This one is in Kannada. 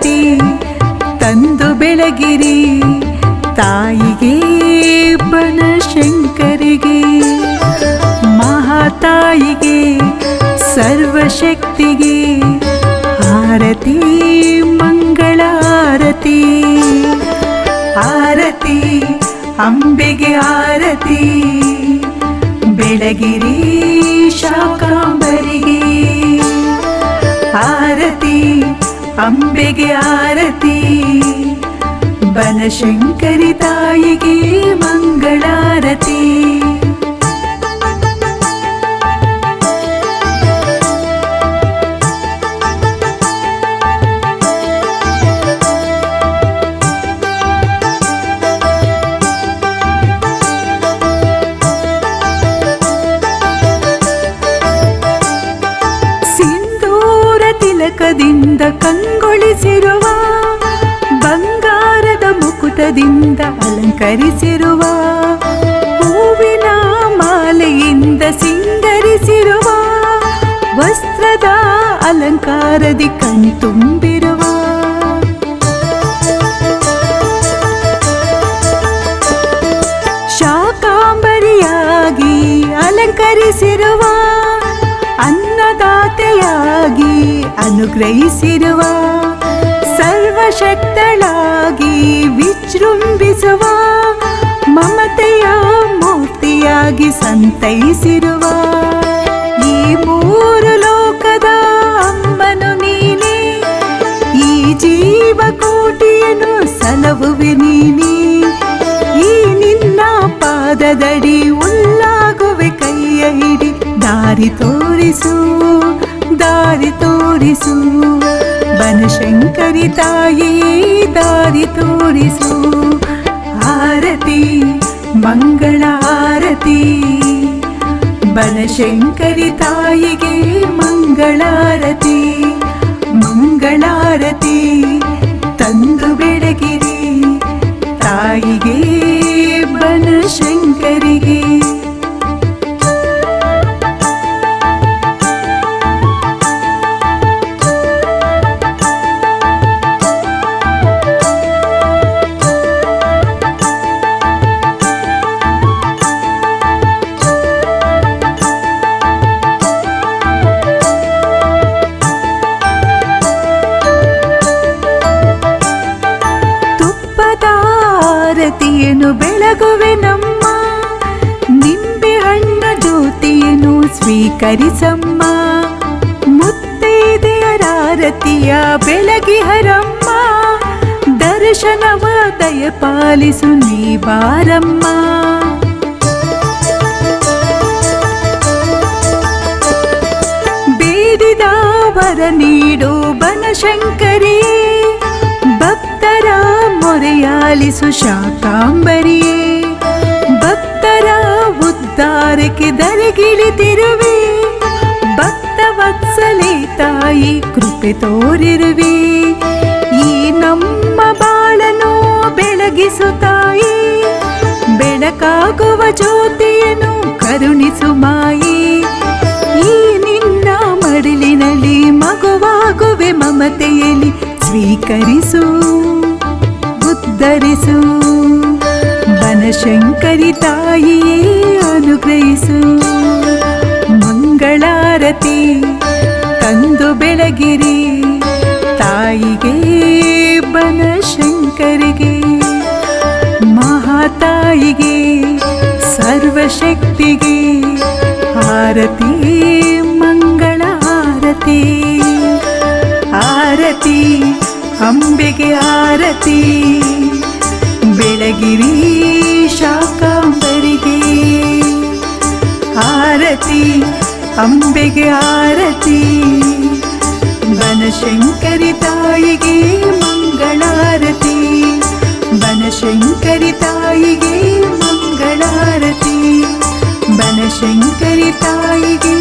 ಆರತಿ ತಂದು ಬೆಳಗಿರಿ ತಾಯಿಗೆ ಬನಶಂಕರಿಗೆ ಮಹಾತಾಯಿಗೆ ಸರ್ವಶಕ್ತಿಗೆ ಆರತಿ ಮಂಗಳಾರತಿ ಆರತಿ ಅಂಬೆಗೆ ಆರತಿ ಬೆಳಗಿರಿ ಶಾಕಾಂಬರಿಗೆ ಆರತಿ ಅಂಬೆಗೆ ಆರತಿ ಬನಶಂಕರಿ ತಾಯಿಗೆ ಮಂಗಳಾರತಿ ತಿಲಕದಿಂದ ಕಂಗೊಳಿಸಿರುವ ಬಂಗಾರದ ಮುಕುಟದಿಂದ ಅಲಂಕರಿಸಿರುವ ಹೂವಿನ ಮಾಲೆಯಿಂದ ಸಿಂಗರಿಸಿರುವ ವಸ್ತ್ರದ ಅಲಂಕಾರದಿ ಕಣ್ತುಂಬಿರುವ ಶಾಕಾಂಬರಿಯಾಗಿ ಅಲಂಕರಿಸಿರುವ ಅನ್ನದಾತೆಯಾಗಿ ಅನುಗ್ರಹಿಸಿರುವ ಸರ್ವಶಕ್ತಳಾಗಿ ವಿಜೃಂಭಿಸುವ ಮಮತೆಯ ಮೂರ್ತಿಯಾಗಿ ಸಂತೈಸಿರುವ ಈ ಮೂರು ಲೋಕದ ಅಮ್ಮನು ನೀನೇ ಈ ಜೀವಕೋಟಿಯನ್ನು ಸಲಹುವೆ ನೀನೇ ಈ ನಿನ್ನ ಪಾದದಡಿ ಉಲ್ಲಾಗುವೆ ಕೈಯ ಹಿಡಿ ದಾರಿ ತೋರಿಸು ದಾರಿ ತೋರಿಸು ಬನಶಂಕರಿ ತಾಯಿಯೇ ದಾರಿ ತೋರಿಸು ಆರತಿ ಮಂಗಳ ಆರತಿ ಬನಶಂಕರಿ ತಾಯಿಗೆ ಮಂಗಳಾರತಿ ಮಂಗಳಾರತಿ ತಂದು ಬೆಳಗಿರಿ ತಾಯಿಗೆ ಬನಶಂಕರಿಗೆ ಆರತಿಯನ್ನು ಬೆಳಗುವೆ ನಮ್ಮ ನಿಂಬೆ ಹಣ್ಣ ಜ್ಯೋತಿಯನ್ನು ಸ್ವೀಕರಿಸಮ್ಮ ಮುತ್ತೈದೆಯರ ಆರತಿಯ ಬೆಳಗಿಹರಮ್ಮ ದರ್ಶನವ ದಯಪಾಲಿಸು ನೀ ಬಾರಮ್ಮ ಬೇಡಿದ ವರ ನೀಡು ಬನಶಂಕರಿ ಭಕ್ತರ ಮೊರೆಯಾಲಿಸು ಶಾಕಾಂಬರಿಯೇ ಭಕ್ತರ ಉದ್ಧಾರಕ್ಕೆ ದರಗಿಳಿದಿರುವೆ ಭಕ್ತ ವತ್ಸಲೆ ತಾಯಿ ಕೃಪೆ ತೋರಿರುವೆ ಈ ನಮ್ಮ ಬಾಳನು ಬೆಳಗಿಸು ತಾಯಿ ಬೆಳಕಾಗುವ ಜ್ಯೋತಿಯನ್ನು ಕರುಣಿಸು ಮಾಯಿ ಈ ನಿನ್ನ ಮಡಿಲಿನಲ್ಲಿ ಮಗುವಾಗುವೆ ಮಮತೆಯಲ್ಲಿ ಸ್ವೀಕರಿಸು ಉದ್ಧರಿಸು ಬನಶಂಕರಿ ತಾಯಿಯೇ ಅನುಗ್ರಹಿಸು ಮಂಗಳಾರತಿ ತಂದು ಬೆಳಗಿರಿ ತಾಯಿಗೆ ಬನಶಂಕರಿಗೆ ಮಹಾತಾಯಿಗೆ ಸರ್ವಶಕ್ತಿಗೆ ಆರತಿ ಮಂಗಳ ಆರತಿ ಆರತಿ ಅಂಬೆಗೆ ಆರತಿ ಬೆಳಗಿರಿ ಶಾಕಾಂಬರಿಗೆ ಆರತಿ ಅಂಬೆಗೆ ಆರತಿ ಬನಶಂಕರಿ ತಾಯಿಗೆ ಮಂಗಳಾರತಿ ಬನಶಂಕರಿ ತಾಯಿಗೆ ಮಂಗಳಾರತಿ ಬನಶಂಕರಿ ತಾಯಿಗೆ